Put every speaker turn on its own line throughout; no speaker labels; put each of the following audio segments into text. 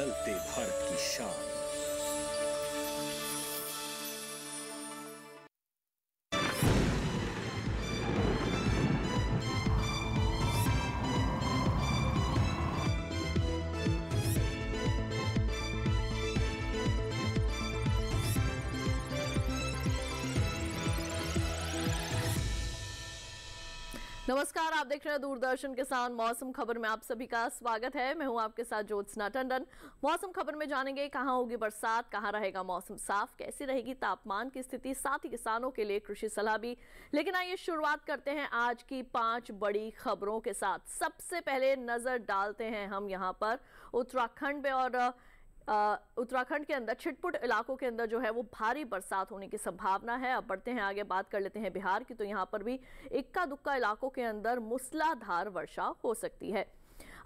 बदलते भारत की शान।
नमस्कार, आप देख रहे हैं दूरदर्शन किसान मौसम खबर में आप सभी का स्वागत है। मैं हूं आपके साथ ज्योत्सना टंडन। मौसम खबर में जानेंगे कहां होगी बरसात, कहां रहेगा मौसम साफ, कैसी रहेगी तापमान की स्थिति, साथ ही किसानों के लिए कृषि सलाह भी। लेकिन आइए शुरुआत करते हैं आज की 5 बड़ी खबरों के साथ। सबसे पहले नजर डालते हैं हम यहां पर उत्तराखंड में, और उत्तराखंड के अंदर छिटपुट इलाकों के अंदर जो है वो भारी बरसात होने की संभावना है। अब बढ़ते हैं आगे, बात कर लेते हैं बिहार की। तो यहाँ पर भी इक्का दुक्का इलाकों के अंदर मूसलाधार वर्षा हो सकती है।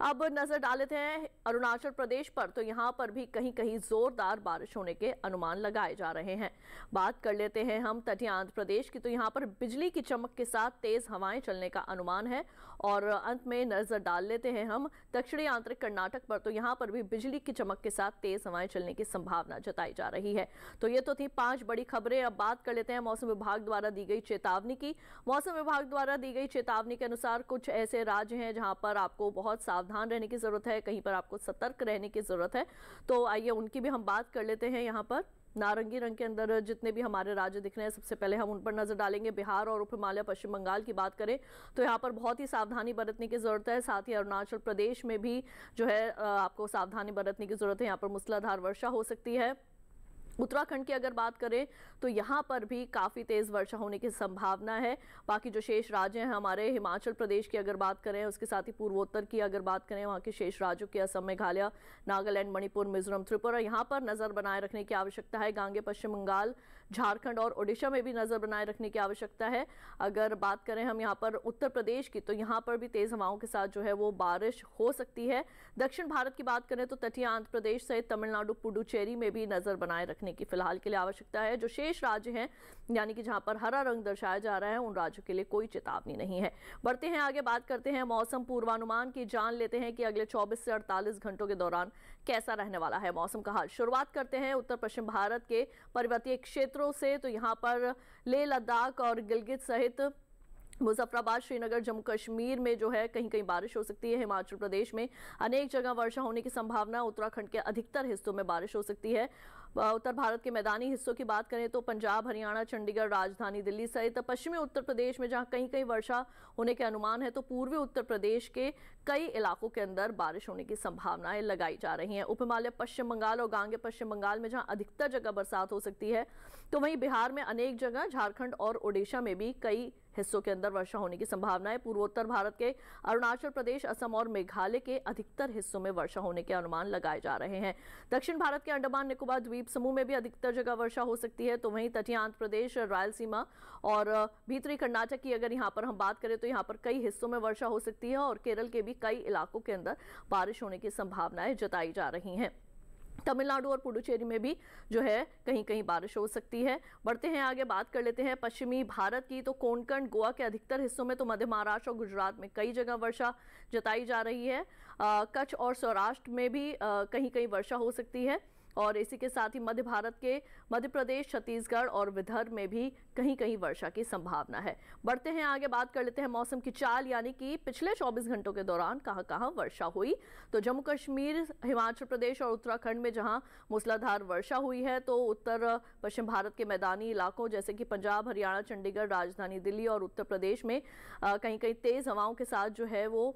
अब नजर डाल लेते हैं अरुणाचल प्रदेश पर। तो यहाँ पर भी कहीं कहीं जोरदार बारिश होने के अनुमान लगाए जा रहे हैं। बात कर लेते हैं हम तटीय आंध्र प्रदेश की। तो यहाँ पर बिजली की चमक के साथ तेज हवाएं चलने का अनुमान है। और अंत में नजर डाल लेते हैं हम दक्षिणी आंतरिक कर्नाटक पर। तो यहाँ पर भी बिजली की चमक के साथ तेज हवाएं चलने की संभावना जताई जा रही है। तो ये तो थी 5 बड़ी खबरें। अब बात कर लेते हैं मौसम विभाग द्वारा दी गई चेतावनी की। मौसम विभाग द्वारा दी गई चेतावनी के अनुसार कुछ ऐसे राज्य हैं जहां पर आपको बहुत सावधान रहने की जरूरत है, कहीं पर आपको सतर्क रहने की जरूरत है। तो आइए उनकी भी हम बात कर लेते हैं। यहाँ पर नारंगी रंग के अंदर जितने भी हमारे राज्य दिख रहे हैं, सबसे पहले हम उन पर नजर डालेंगे। बिहार और उप हिमालय पश्चिम बंगाल की बात करें तो यहाँ पर बहुत ही सावधानी बरतने की जरूरत है। साथ ही अरुणाचल प्रदेश में भी जो है आपको सावधानी बरतने की जरूरत है। यहाँ पर मूसलाधार वर्षा हो सकती है। उत्तराखंड की अगर बात करें तो यहाँ पर भी काफ़ी तेज़ वर्षा होने की संभावना है। बाकी जो शेष राज्य हैं हमारे, हिमाचल प्रदेश की अगर बात करें, उसके साथ ही पूर्वोत्तर की अगर बात करें, वहाँ के शेष राज्यों की असम, मेघालय, नागालैंड, मणिपुर, मिजोरम, त्रिपुरा, यहाँ पर नज़र बनाए रखने की आवश्यकता है। गांगे पश्चिम बंगाल, झारखंड और ओडिशा में भी नज़र बनाए रखने की आवश्यकता है। अगर बात करें हम यहाँ पर उत्तर प्रदेश की, तो यहाँ पर भी तेज़ हवाओं के साथ जो है वो बारिश हो सकती है। दक्षिण भारत की बात करें तो तटीय आंध्र प्रदेश सहित तमिलनाडु, पुडुचेरी में भी नज़र बनाए रखने की फिलहाल के लिए आवश्यकता है। जो शेष राज्य हैं, यानी कि जहां पर हरा रंग दर्शाया जा रहा है, उन राज्यों के लिए कोई चेतावनी नहीं है। बढ़ते हैं आगे, बात करते हैं मौसम पूर्वानुमान की। जान लेते हैं कि अगले 24 से 48 घंटों के दौरान कैसा रहने वाला है मौसम का हाल। शुरुआत करते हैं उत्तर पश्चिम भारत के पर्वतीय क्षेत्रों से। तो यहाँ पर लेह लद्दाख और गिलगित सहित मुजफ्फराबाद, श्रीनगर, जम्मू कश्मीर में जो है कहीं कहीं बारिश हो सकती है। हिमाचल प्रदेश में अनेक जगह वर्षा होने की संभावना। उत्तराखंड के अधिकतर हिस्सों में बारिश हो सकती है। उत्तर भारत के मैदानी हिस्सों की बात करें तो पंजाब, हरियाणा, चंडीगढ़, राजधानी दिल्ली सहित पश्चिमी उत्तर प्रदेश में जहां कहीं कहीं वर्षा होने के अनुमान है, तो पूर्वी उत्तर प्रदेश के कई इलाकों के अंदर बारिश होने की संभावनाएं लगाई जा रही हैं। उप हिमालय पश्चिम बंगाल और गांगे पश्चिम बंगाल में जहां अधिकतर जगह बरसात हो सकती है, तो वहीं बिहार में अनेक जगह, झारखंड और ओडिशा में भी कई हिस्सों के अंदर वर्षा होने की संभावना है। पूर्वोत्तर भारत के अरुणाचल प्रदेश, असम और मेघालय के अधिकतर हिस्सों में वर्षा होने के अनुमान लगाए जा रहे हैं। दक्षिण भारत के अंडमान निकोबार द्वीप समूह में भी अधिकतर जगह वर्षा हो सकती है। तो वहीं तटीय आंध्र प्रदेश, रायलसीमा और भीतरी कर्नाटक की अगर यहाँ पर हम बात करें तो यहाँ पर कई हिस्सों में वर्षा हो सकती है। और केरल के भी कई इलाकों के अंदर बारिश होने की संभावनाएं जताई जा रही हैं। तमिलनाडु और पुडुचेरी में भी जो है कहीं कहीं बारिश हो सकती है। बढ़ते हैं आगे, बात कर लेते हैं पश्चिमी भारत की। तो कोंकण, गोवा के अधिकतर हिस्सों में, तो मध्य महाराष्ट्र और गुजरात में कई जगह वर्षा जताई जा रही है। कच्छ और सौराष्ट्र में भी कहीं कहीं वर्षा हो सकती है। और इसी के साथ ही मध्य भारत के मध्य प्रदेश, छत्तीसगढ़ और विदर्भ में भी कहीं कहीं वर्षा की संभावना है। बढ़ते हैं आगे, बात कर लेते हैं मौसम की चाल, यानी कि पिछले 24 घंटों के दौरान कहां कहां वर्षा हुई। तो जम्मू कश्मीर, हिमाचल प्रदेश और उत्तराखंड में जहां मूसलाधार वर्षा हुई है, तो उत्तर पश्चिम भारत के मैदानी इलाकों जैसे कि पंजाब, हरियाणा, चंडीगढ़, राजधानी दिल्ली और उत्तर प्रदेश में कहीं कहीं तेज हवाओं के साथ जो है वो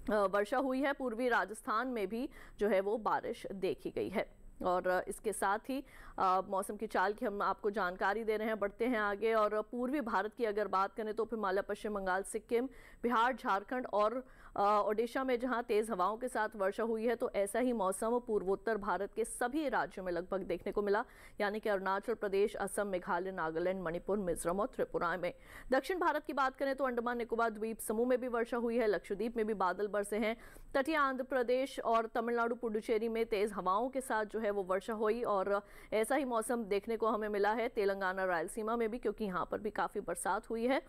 वर्षा हुई है। पूर्वी राजस्थान में भी जो है वो बारिश देखी गई है। और इसके साथ ही मौसम की चाल की हम आपको जानकारी दे रहे हैं। बढ़ते हैं आगे, और पूर्वी भारत की अगर बात करें तो हिमालय पश्चिम बंगाल, सिक्किम, बिहार, झारखंड और ओडिशा में जहां तेज हवाओं के साथ वर्षा हुई है, तो ऐसा ही मौसम पूर्वोत्तर भारत के सभी राज्यों में लगभग देखने को मिला, यानी कि अरुणाचल प्रदेश, असम, मेघालय, नागालैंड, मणिपुर, मिजोरम और त्रिपुरा में। दक्षिण भारत की बात करें तो अंडमान निकोबार द्वीप समूह में भी वर्षा हुई है। लक्षद्वीप में भी बादल बरसे हैं। तटीय आंध्र प्रदेश और तमिलनाडु, पुडुचेरी में तेज हवाओं के साथ जो है वो वर्षा हुई। और ऐसा ही मौसम देखने को हमें मिला है तेलंगाना, रायलसीमा में भी, क्योंकि यहाँ पर भी काफी बरसात हुई है।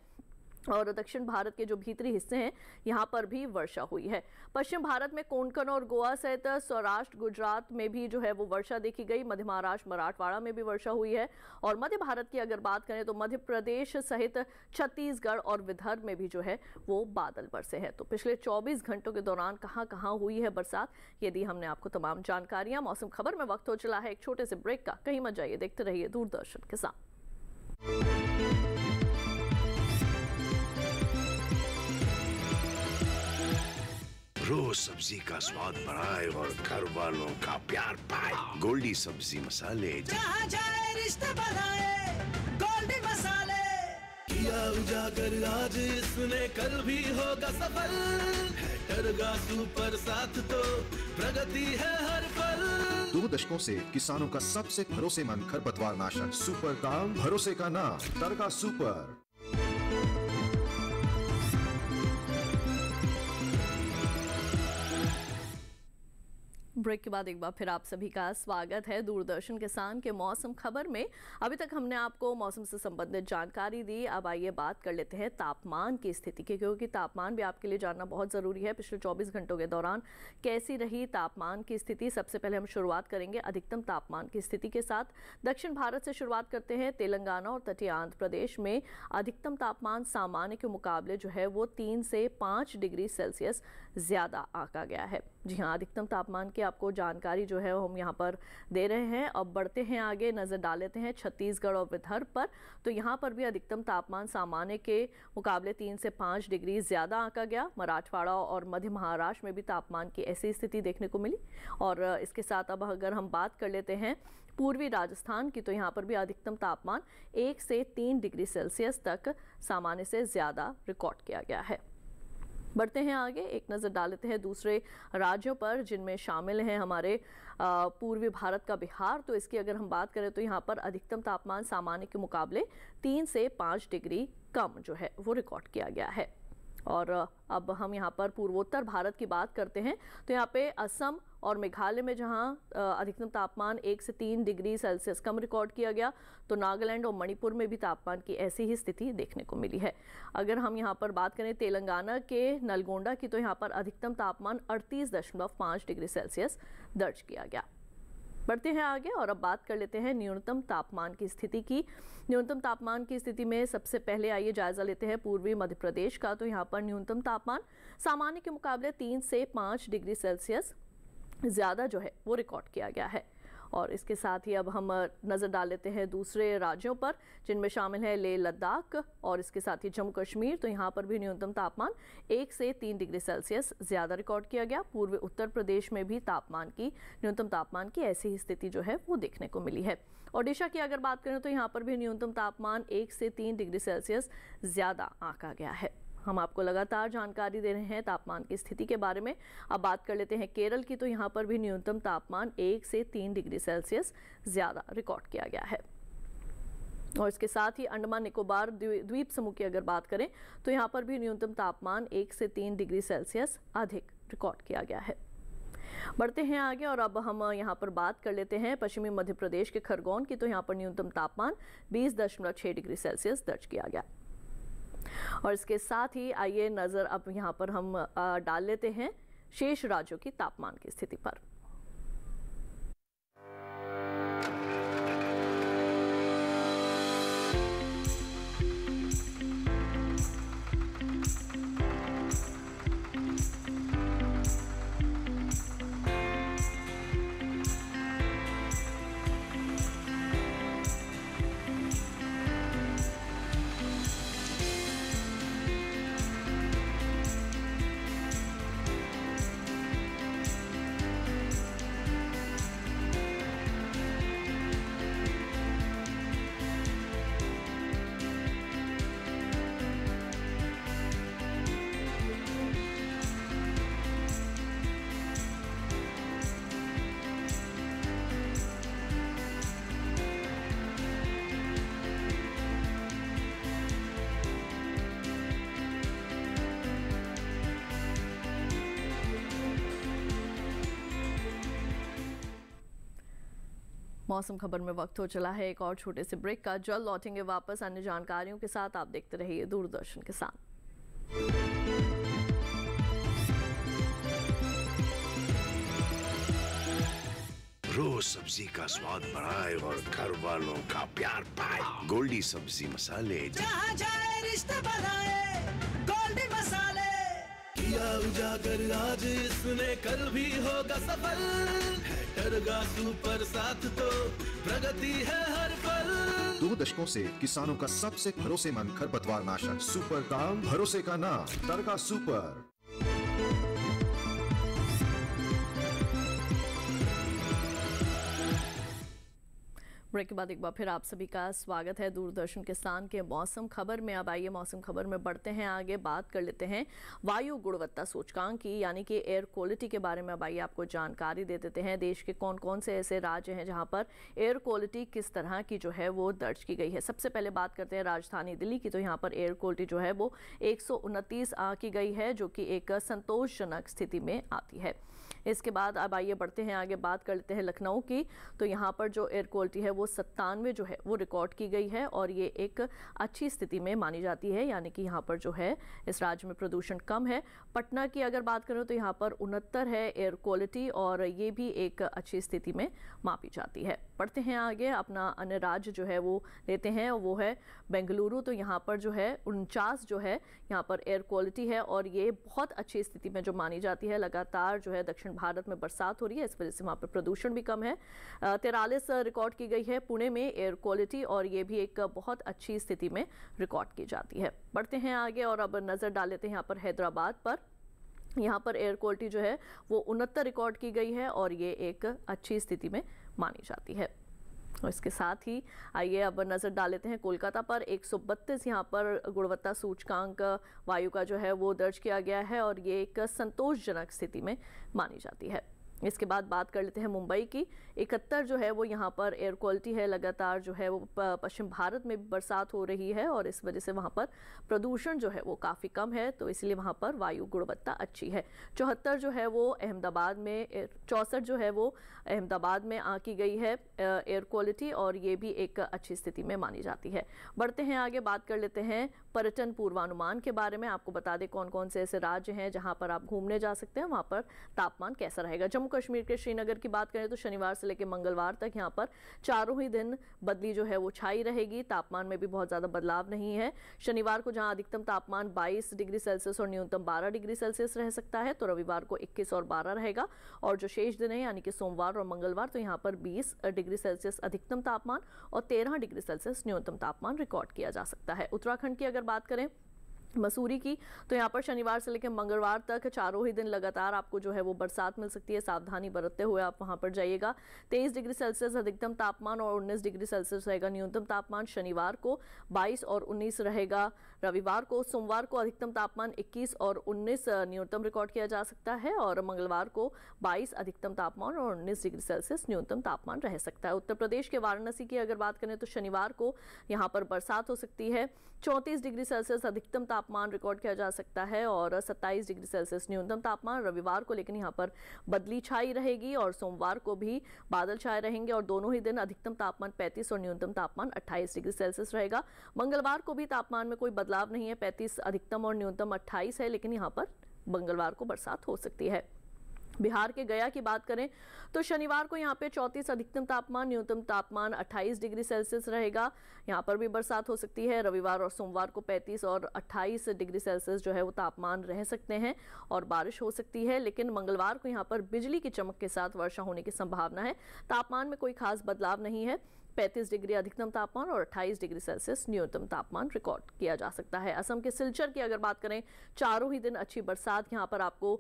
और दक्षिण भारत के जो भीतरी हिस्से हैं यहाँ पर भी वर्षा हुई है। पश्चिम भारत में कोंकण और गोवा सहित सौराष्ट्र गुजरात में भी जो है वो वर्षा देखी गई। मध्य महाराष्ट्र मराठवाड़ा में भी वर्षा हुई है। और मध्य भारत की अगर बात करें तो मध्य प्रदेश सहित छत्तीसगढ़ और विदर्भ में भी जो है वो बादल बरसे हैं। तो पिछले 24 घंटों के दौरान कहाँ कहाँ हुई है बरसात, ये दी हमने आपको तमाम जानकारियां। मौसम खबर में वक्त हो चला है एक छोटे से ब्रेक का, कहीं मत जाइए, देखते रहिए दूरदर्शन के साथ।
रोज सब्जी का स्वाद बढ़ाए और घर वालों का प्यार पाए। गोल्डी सब्जी मसाले,
जहाँ जाए रिश्ते बनाए गोल्डी मसाले। किया उजागर आज इसने कल भी होगा सफल। है टरगा सुपर साथ तो प्रगति है हर पल।
2 दशकों से किसानों का सबसे भरोसेमंद खरपतवार नाशक सुपर काम, भरोसे का नाम टरगा सुपर।
ब्रेक के बाद एक बार फिर आप सभी का स्वागत है दूरदर्शन किसान के मौसम खबर में। अभी तक हमने आपको मौसम से संबंधित जानकारी दी। अब आइए बात कर लेते हैं तापमान की स्थिति की, क्योंकि तापमान भी आपके लिए जानना बहुत ज़रूरी है। पिछले 24 घंटों के दौरान कैसी रही तापमान की स्थिति। सबसे पहले हम शुरुआत करेंगे अधिकतम तापमान की स्थिति के साथ। दक्षिण भारत से शुरुआत करते हैं। तेलंगाना और तटीय आंध्र प्रदेश में अधिकतम तापमान सामान्य के मुकाबले जो है वो 3 से 5 डिग्री सेल्सियस ज़्यादा आंका गया है। जी हाँ, अधिकतम तापमान की आपको जानकारी जो है वो हम यहाँ पर दे रहे हैं। अब बढ़ते हैं आगे, नज़र डाल लेते हैं छत्तीसगढ़ और विदर्भ पर। तो यहाँ पर भी अधिकतम तापमान सामान्य के मुकाबले 3 से 5 डिग्री ज़्यादा आंका गया। मराठवाड़ा और मध्य महाराष्ट्र में भी तापमान की ऐसी स्थिति देखने को मिली। और इसके साथ अब अगर हम बात कर लेते हैं पूर्वी राजस्थान की, तो यहाँ पर भी अधिकतम तापमान 1 से 3 डिग्री सेल्सियस तक सामान्य से ज़्यादा रिकॉर्ड किया गया है। बढ़ते हैं आगे, एक नज़र डाल लेते हैं दूसरे राज्यों पर जिनमें शामिल हैं हमारे पूर्वी भारत का बिहार। तो इसकी अगर हम बात करें तो यहाँ पर अधिकतम तापमान सामान्य के मुकाबले 3 से 5 डिग्री कम जो है वो रिकॉर्ड किया गया है। और अब हम यहाँ पर पूर्वोत्तर भारत की बात करते हैं तो यहाँ पे असम और मेघालय में जहाँ अधिकतम तापमान 1 से 3 डिग्री सेल्सियस कम रिकॉर्ड किया गया, तो नागालैंड और मणिपुर में भी तापमान की ऐसी ही स्थिति देखने को मिली है। अगर हम यहाँ पर बात करें तेलंगाना के नलगोंडा की, तो यहाँ पर अधिकतम तापमान 38.5 डिग्री सेल्सियस दर्ज किया गया। बढ़ते हैं आगे और अब बात कर लेते हैं न्यूनतम तापमान की स्थिति की। न्यूनतम तापमान की स्थिति में सबसे पहले आइए जायजा लेते हैं पूर्वी मध्य प्रदेश का। तो यहाँ पर न्यूनतम तापमान सामान्य के मुकाबले 3 से 5 डिग्री सेल्सियस ज़्यादा जो है वो रिकॉर्ड किया गया है। और इसके साथ ही अब हम नज़र डाल लेते हैं दूसरे राज्यों पर जिनमें शामिल है लेह लद्दाख और इसके साथ ही जम्मू कश्मीर। तो यहाँ पर भी न्यूनतम तापमान 1 से 3 डिग्री सेल्सियस ज़्यादा रिकॉर्ड किया गया। पूर्वी उत्तर प्रदेश में भी न्यूनतम तापमान की ऐसी ही स्थिति जो है वो देखने को मिली है। ओडिशा की अगर बात करें तो यहाँ पर भी न्यूनतम तापमान 1 से 3 डिग्री सेल्सियस ज़्यादा आंका गया है। हम आपको लगातार जानकारी दे रहे हैं तापमान की स्थिति के बारे में। अब बात कर लेते हैं केरल की, तो यहाँ पर भी न्यूनतम तापमान 1 से 3 डिग्री सेल्सियस ज़्यादा रिकॉर्ड किया गया है। और इसके साथ ही अंडमान निकोबार द्वीप समूह की अगर बात करें तो यहाँ पर भी न्यूनतम तापमान 1 से 3 डिग्री सेल्सियस अधिक रिकॉर्ड किया गया है। बढ़ते हैं आगे और अब हम यहाँ पर बात कर लेते हैं पश्चिमी मध्य प्रदेश के खरगोन की, तो यहाँ पर न्यूनतम तापमान 20.6 डिग्री सेल्सियस दर्ज किया गया। और इसके साथ ही आइए नज़र अब यहाँ पर हम डाल लेते हैं शेष राज्यों की तापमान की स्थिति पर। मौसम खबर में वक्त हो चला है एक और छोटे से ब्रेक का। जल्द लौटेंगे वापस अन्य जानकारियों के साथ। आप देखते रहिए दूरदर्शन के साथ।
रोज सब्जी का स्वाद बढ़ाए और घर वालों का प्यार पाए। गोल्डी सब्जी मसाले।
जहाँ जाए रिश्ते बनाए गोल्डी मसाले। किया उजागर आज इसने कल भी होगा सफल। है टरगा सुपर साथ तो प्रगति है हर पल।
2 दशकों से किसानों का सबसे भरोसेमंद खरपतवार नाशक सुपर काम, भरोसे का नाम टरगा सुपर।
ब्रेक के बाद एक बार फिर आप सभी का स्वागत है दूरदर्शन किसान के मौसम खबर में। अब आइए मौसम खबर में बढ़ते हैं आगे, बात कर लेते हैं वायु गुणवत्ता सूचकांक की, यानी कि एयर क्वालिटी के बारे में। अब आइए आपको जानकारी दे देते हैं देश के कौन कौन से ऐसे राज्य हैं जहां पर एयर क्वालिटी किस तरह की जो है वो दर्ज की गई है। सबसे पहले बात करते हैं राजधानी दिल्ली की, तो यहाँ पर एयर क्वालिटी जो है वो 129 की गई है, जो कि एक संतोषजनक स्थिति में आती है। इसके बाद अब आइए बढ़ते हैं आगे, बात कर लेते हैं लखनऊ की, तो यहाँ पर जो एयर क्वालिटी है वो 97 जो है वो रिकॉर्ड की गई है और ये एक अच्छी स्थिति में मानी जाती है, यानी कि यहाँ पर जो है इस राज्य में प्रदूषण कम है। पटना की अगर बात करें तो यहाँ पर 69 है एयर क्वालिटी और ये भी एक अच्छी स्थिति में मापी जाती है। बढ़ते हैं आगे, अपना अन्य राज्य जो है वो लेते हैं, वो है बेंगलुरु, तो यहाँ पर जो है 49 जो है यहाँ पर एयर क्वालिटी है और ये बहुत अच्छी स्थिति में जो मानी जाती है। लगातार जो है दक्षिण भारत में बरसात हो रही है, इस वजह से वहाँ पर प्रदूषण भी कम है। 43 रिकॉर्ड की गई है पुणे में एयर क्वालिटी और ये भी एक बहुत अच्छी स्थिति में रिकॉर्ड की जाती है। बढ़ते हैं आगे और अब नज़र डाल लेते हैं यहाँ पर हैदराबाद पर। यहाँ पर एयर क्वालिटी जो है वो 69 रिकॉर्ड की गई है और ये एक अच्छी स्थिति में मानी जाती है। और इसके साथ ही आइए अब नज़र डाल लेते हैं कोलकाता पर। 132 यहाँ पर गुणवत्ता सूचकांक वायु का जो है वो दर्ज किया गया है और ये एक संतोषजनक स्थिति में मानी जाती है। इसके बाद बात कर लेते हैं मुंबई की। 71 जो है वो यहाँ पर एयर क्वालिटी है। लगातार जो है वो पश्चिम भारत में बरसात हो रही है और इस वजह से वहाँ पर प्रदूषण जो है वो काफ़ी कम है, तो इसलिए वहाँ पर वायु गुणवत्ता अच्छी है। 74 जो है वो अहमदाबाद में, 64 जो है वो अहमदाबाद में आंकी गई है एयर क्वालिटी और ये भी एक अच्छी स्थिति में मानी जाती है। बढ़ते हैं आगे, बात कर लेते हैं पर्यटन पूर्वानुमान के बारे में। आपको बता दें कौन कौन से ऐसे राज्य हैं जहाँ पर आप घूमने जा सकते हैं, वहाँ पर तापमान कैसा रहेगा। जम्मू कश्मीर के श्रीनगर की बात करें तो शनिवार से लेकर मंगलवार तक यहाँ पर चारों ही दिन बदली जो है वो छाई रहेगी। तापमान में भी बहुत ज़्यादा बदलाव नहीं है। शनिवार को जहाँ अधिकतम तापमान 22 डिग्री सेल्सियस और न्यूनतम 12 डिग्री सेल्सियस रह सकता है, तो रविवार को 21 और 12 रहेगा। और जो शेष दिन है यानी कि सोमवार और मंगलवार, तो यहाँ पर 20 डिग्री सेल्सियस अधिकतम तापमान और 13 डिग्री सेल्सियस न्यूनतम तापमान रिकॉर्ड किया जा सकता है। उत्तराखंड की अगर बात करें मसूरी की, तो यहाँ पर शनिवार से लेकर मंगलवार तक चारों ही दिन लगातार आपको जो है वो बरसात मिल सकती है। सावधानी बरतते हुए आप वहाँ पर जाइएगा। 23 डिग्री सेल्सियस अधिकतम तापमान और 19 डिग्री सेल्सियस रहेगा न्यूनतम तापमान। शनिवार को 22 और 19 रहेगा। रविवार को, सोमवार को अधिकतम तापमान 21 और 19 न्यूनतम रिकॉर्ड किया जा सकता है और मंगलवार को 22 अधिकतम तापमान और 19 डिग्री सेल्सियस न्यूनतम तापमान रह सकता है। उत्तर प्रदेश के वाराणसी की अगर बात करें तो शनिवार को यहाँ पर बरसात हो सकती है। 34 डिग्री सेल्सियस अधिकतम तापमान रिकॉर्ड किया जा सकता है और 27 डिग्री सेल्सियस न्यूनतम तापमान रविवार को, लेकिन यहाँ पर बदली छाई रहेगी और सोमवार को भी बादल छाए रहेंगे और दोनों ही दिन अधिकतम तापमान 35 और न्यूनतम तापमान 28 डिग्री सेल्सियस रहेगा। मंगलवार को भी तापमान में कोई बदलाव नहीं है, 35 अधिकतम और न्यूनतम 28 है, लेकिन यहाँ पर मंगलवार को बरसात हो सकती है। बिहार के गया की बात करें तो शनिवार को यहाँ पे 34 अधिकतम तापमान, न्यूनतम तापमान 28 डिग्री सेल्सियस रहेगा। यहाँ पर भी बरसात हो सकती है। रविवार और सोमवार को 35 और 28 डिग्री सेल्सियस जो है वो तापमान रह सकते हैं और बारिश हो सकती है, लेकिन मंगलवार को यहाँ पर बिजली की चमक के साथ वर्षा होने की संभावना है। तापमान में कोई खास बदलाव नहीं है। 35 डिग्री अधिकतम तापमान और 28 डिग्री सेल्सियस न्यूनतम तापमान रिकॉर्ड किया जा सकता है। असम के सिलचर की अगर बात करें, चारों ही दिन अच्छी बरसात यहाँ पर आपको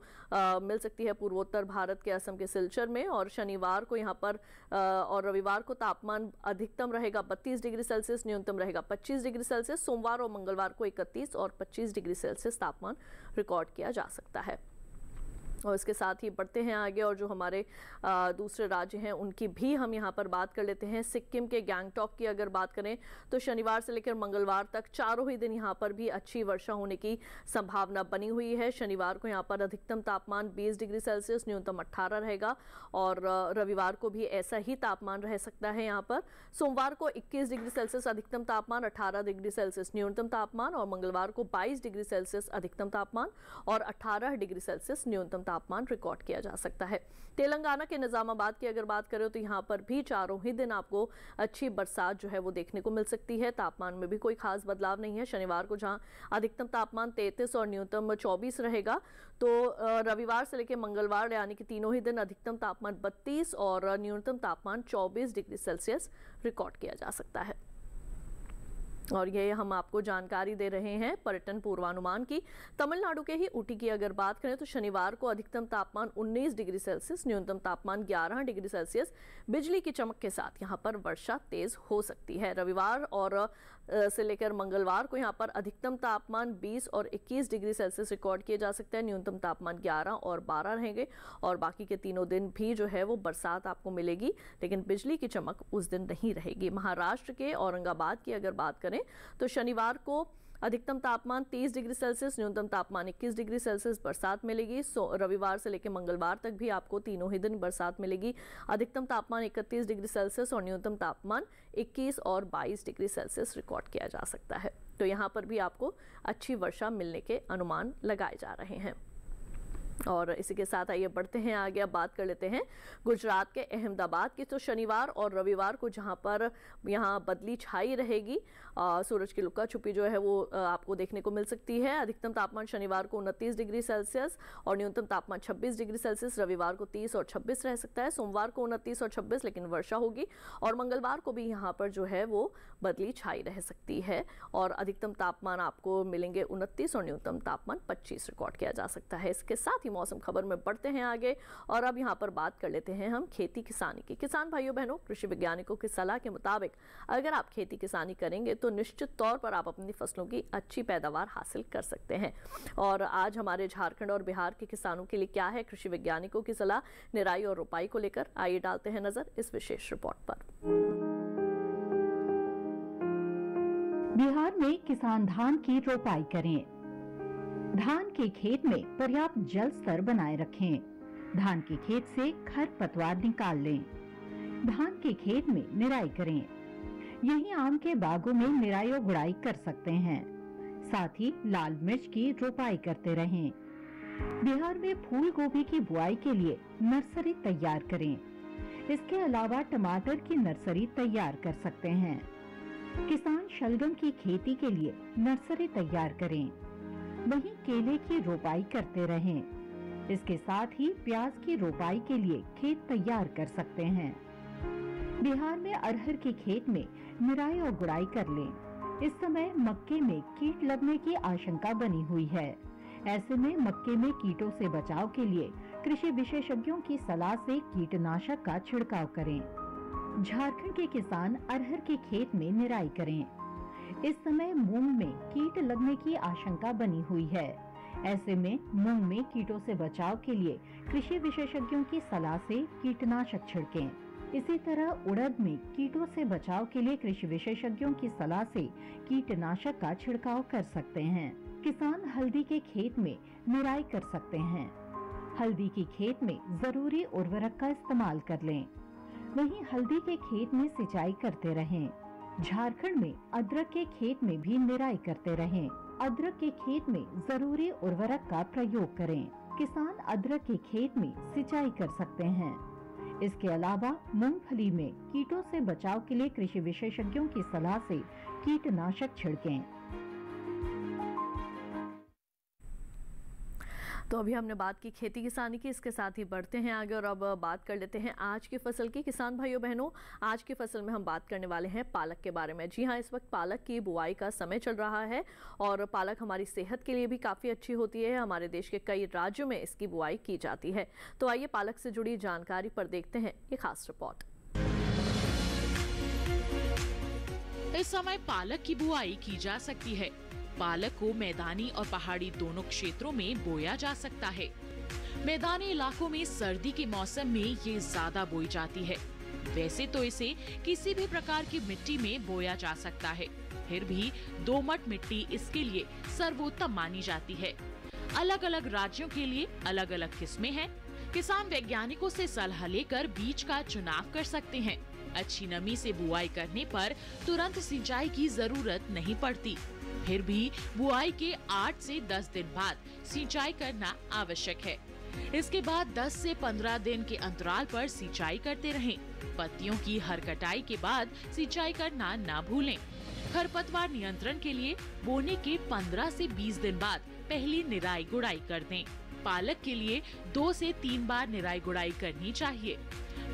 मिल सकती है पूर्वोत्तर भारत के असम के सिलचर में। और शनिवार को यहाँ पर और रविवार को तापमान अधिकतम रहेगा 32 डिग्री सेल्सियस, न्यूनतम रहेगा 25 डिग्री सेल्सियस। सोमवार और मंगलवार को 31 और 25 डिग्री सेल्सियस तापमान रिकॉर्ड किया जा सकता है। और इसके साथ ही बढ़ते हैं आगे और जो हमारे दूसरे राज्य हैं उनकी भी हम यहाँ पर बात कर लेते हैं। सिक्किम के गैंगटॉक की अगर बात करें तो शनिवार से लेकर मंगलवार तक चारों ही दिन यहाँ पर भी अच्छी वर्षा होने की संभावना बनी हुई है। शनिवार को यहाँ पर अधिकतम तापमान 20 डिग्री सेल्सियस, न्यूनतम 18 रहेगा और रविवार को भी ऐसा ही तापमान रह सकता है। यहाँ पर सोमवार को 21 डिग्री सेल्सियस अधिकतम तापमान, 18 डिग्री सेल्सियस न्यूनतम तापमान और मंगलवार को 22 डिग्री सेल्सियस अधिकतम तापमान और 18 डिग्री सेल्सियस न्यूनतम तापमान रिकॉर्ड किया जा सकता है। तेलंगाना के निजामाबाद की अगर बात करें तो यहाँ पर भी चारों ही दिन आपको अच्छी बरसात जो है वो देखने को मिल सकती है। तापमान में भी कोई खास बदलाव नहीं है। शनिवार को जहाँ अधिकतम तापमान 33 और न्यूनतम 24 रहेगा, तो रविवार से लेकर मंगलवार यानी कि तीनों ही दिन अधिकतम तापमान 32 और न्यूनतम तापमान 24 डिग्री सेल्सियस रिकॉर्ड किया जा सकता है। और ये हम आपको जानकारी दे रहे हैं पर्यटन पूर्वानुमान की। तमिलनाडु के ही ऊटी की अगर बात करें तो शनिवार को अधिकतम तापमान 19 डिग्री सेल्सियस, न्यूनतम तापमान 11 डिग्री सेल्सियस, बिजली की चमक के साथ यहाँ पर वर्षा तेज हो सकती है। रविवार और से लेकर मंगलवार को यहाँ पर अधिकतम तापमान 20 और 21 डिग्री सेल्सियस रिकॉर्ड किए जा सकते हैं। न्यूनतम तापमान 11 और 12 रहेंगे और बाकी के तीनों दिन भी जो है वो बरसात आपको मिलेगी, लेकिन बिजली की चमक उस दिन नहीं रहेगी। महाराष्ट्र के औरंगाबाद की अगर बात करें तो शनिवार को अधिकतम तापमान 30 डिग्री सेल्सियस, न्यूनतम तापमान 21 डिग्री सेल्सियस बरसात मिलेगी। रविवार से लेकर मंगलवार तक भी आपको तीनों ही दिन बरसात मिलेगी। अधिकतम तापमान 31 डिग्री सेल्सियस और न्यूनतम तापमान 21 और 22 डिग्री सेल्सियस रिकॉर्ड किया जा सकता है। तो यहाँ पर भी आपको अच्छी वर्षा मिलने के अनुमान लगाए जा रहे हैं। और इसी के साथ आइए बढ़ते हैं आगे। अब बात कर लेते हैं गुजरात के अहमदाबाद की। तो शनिवार और रविवार को जहां पर यहां बदली छाई रहेगी, सूरज की लुका छुपी जो है वो आपको देखने को मिल सकती है। अधिकतम तापमान शनिवार को 29 डिग्री सेल्सियस और न्यूनतम तापमान 26 डिग्री सेल्सियस, रविवार को 30 और 26 रह सकता है। सोमवार को 29 और 26 लेकिन वर्षा होगी और मंगलवार को भी यहाँ पर जो है वो बदली छाई रह सकती है और अधिकतम तापमान आपको मिलेंगे 29 और न्यूनतम तापमान 25 रिकॉर्ड किया जा सकता है। इसके साथ ही मौसम खबर में बढ़ते हैं आगे और अब यहाँ पर बात कर लेते हैं हम खेती किसानी की। किसान भाइयों बहनों, कृषि वैज्ञानिकों की सलाह के मुताबिक अगर आप खेती किसानी करेंगे तो निश्चित तौर पर आप अपनी फसलों की अच्छी पैदावार हासिल कर सकते हैं। और आज हमारे झारखंड और बिहार के किसानों के लिए क्या है कृषि वैज्ञानिकों की सलाह निराई और रोपाई को लेकर, आइए डालते हैं नजर इस विशेष रिपोर्ट पर।
बिहार में किसान धान की रोपाई करें। धान के खेत में पर्याप्त जल स्तर बनाए रखें। धान के खेत से खरपतवार निकाल लें। धान के खेत में निराई करें। यही आम के बागों में निराई और गुड़ाई कर सकते हैं। साथ ही लाल मिर्च की रोपाई करते रहें। बिहार में फूल गोभी की बुआई के लिए नर्सरी तैयार करें। इसके अलावा टमाटर की नर्सरी तैयार कर सकते हैं। किसान शलगम की खेती के लिए नर्सरी तैयार करें। वहीं केले की रोपाई करते रहें। इसके साथ ही प्याज की रोपाई के लिए खेत तैयार कर सकते हैं। बिहार में अरहर के खेत में निराई और गुड़ाई कर लें। इस समय मक्के में कीट लगने की आशंका बनी हुई है। ऐसे में मक्के में कीटों से बचाव के लिए कृषि विशेषज्ञों की सलाह से कीटनाशक का छिड़काव करें। झारखंड के किसान अरहर के खेत में निराई करें। इस समय मूंग में कीट लगने की आशंका बनी हुई है। ऐसे में मूंग में कीटों से बचाव के लिए कृषि विशेषज्ञों की सलाह से कीटनाशक छिड़कें। इसी तरह उड़द में कीटों से बचाव के लिए कृषि विशेषज्ञों की सलाह से कीटनाशक का छिड़काव कर सकते हैं। किसान हल्दी के खेत में निराई कर सकते हैं। हल्दी के खेत में जरूरी उर्वरक का इस्तेमाल कर लें। वहीं हल्दी के खेत में सिंचाई करते रहें। झारखंड में अदरक के खेत में भी निराई करते रहें। अदरक के खेत में जरूरी उर्वरक का प्रयोग करें। किसान अदरक के खेत में सिंचाई कर सकते हैं। इसके अलावा मूंगफली में कीटों से बचाव के लिए कृषि विशेषज्ञों की सलाह से कीटनाशक छिड़कें।
तो अभी हमने बात की खेती किसानी की, इसके साथ ही बढ़ते हैं आगे और अब बात कर लेते हैं आज की फसल की। किसान भाइयों बहनों, आज की फसल में हम बात करने वाले हैं पालक के बारे में। जी हाँ, इस वक्त पालक की बुआई का समय चल रहा है और पालक हमारी सेहत के लिए भी काफ़ी अच्छी होती है। हमारे देश के कई राज्यों में इसकी बुआई की जाती है। तो आइए पालक से जुड़ी जानकारी पर देखते हैं ये खास रिपोर्ट।
इस समय पालक की बुआई की जा सकती है। पालक को मैदानी और पहाड़ी दोनों क्षेत्रों में बोया जा सकता है। मैदानी इलाकों में सर्दी के मौसम में ये ज्यादा बोई जाती है। वैसे तो इसे किसी भी प्रकार की मिट्टी में बोया जा सकता है, फिर भी दोमट मिट्टी इसके लिए सर्वोत्तम मानी जाती है। अलग अलग राज्यों के लिए अलग अलग किस्में हैं। किसान वैज्ञानिकों से सलाह लेकर बीज का चुनाव कर सकते हैं। अच्छी नमी से बुआई करने पर तुरंत सिंचाई की जरूरत नहीं पड़ती। फिर भी बुआई के 8 से 10 दिन बाद सिंचाई करना आवश्यक है। इसके बाद 10 से 15 दिन के अंतराल पर सिंचाई करते रहें। पत्तियों की हर कटाई के बाद सिंचाई करना ना भूलें। खरपतवार नियंत्रण के लिए बोने के 15 से 20 दिन बाद पहली निराई गुड़ाई कर दें। पालक के लिए 2 से 3 बार निराई गुड़ाई करनी चाहिए।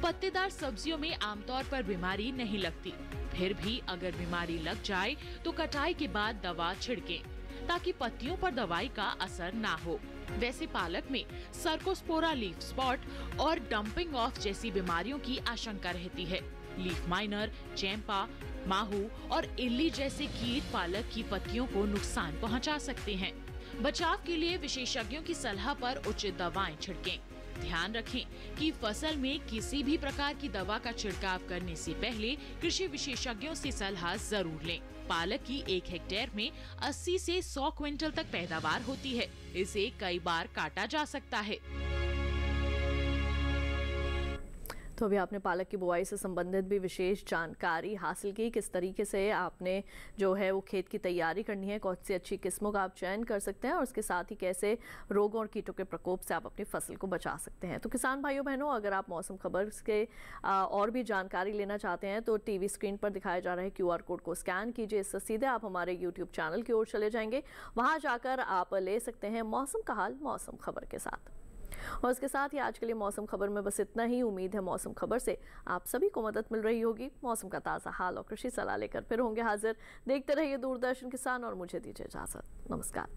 पत्तेदार सब्जियों में आमतौर पर बीमारी नहीं लगती, फिर भी अगर बीमारी लग जाए तो कटाई के बाद दवा छिड़कें ताकि पत्तियों पर दवाई का असर ना हो। वैसे पालक में सर्कोस्पोरा लीफ स्पॉट और डंपिंग ऑफ जैसी बीमारियों की आशंका रहती है। लीफ माइनर, चैंपा, माहू और इल्ली जैसे कीट पालक की पत्तियों को नुकसान पहुंचा सकते हैं। बचाव के लिए विशेषज्ञों की सलाह पर उचित दवाएं छिड़कें। ध्यान रखें कि फसल में किसी भी प्रकार की दवा का छिड़काव करने से पहले कृषि विशेषज्ञों से सलाह जरूर लें। पालक की 1 हेक्टेयर में 80 से 100 क्विंटल तक पैदावार होती है। इसे कई बार काटा जा सकता है।
तो अभी आपने पालक की बुआई से संबंधित भी विशेष जानकारी हासिल की। किस तरीके से आपने जो है वो खेत की तैयारी करनी है, कौन सी अच्छी किस्मों का आप चयन कर सकते हैं और उसके साथ ही कैसे रोगों और कीटों के प्रकोप से आप अपनी फसल को बचा सकते हैं। तो किसान भाइयों बहनों, अगर आप मौसम खबर के और भी जानकारी लेना चाहते हैं तो टीवी स्क्रीन पर दिखाए जा रहे QR कोड को स्कैन कीजिए। इससे सीधे आप हमारे YouTube चैनल की ओर चले जाएंगे। वहाँ जाकर आप ले सकते हैं मौसम का हाल मौसम खबर के साथ। और इसके साथ ही आज के लिए मौसम खबर में बस इतना ही। उम्मीद है मौसम खबर से आप सभी को मदद मिल रही होगी। मौसम का ताज़ा हाल और कृषि सलाह लेकर फिर होंगे हाजिर। देखते रहिए दूरदर्शन किसान और मुझे दीजिए इजाजत। नमस्कार।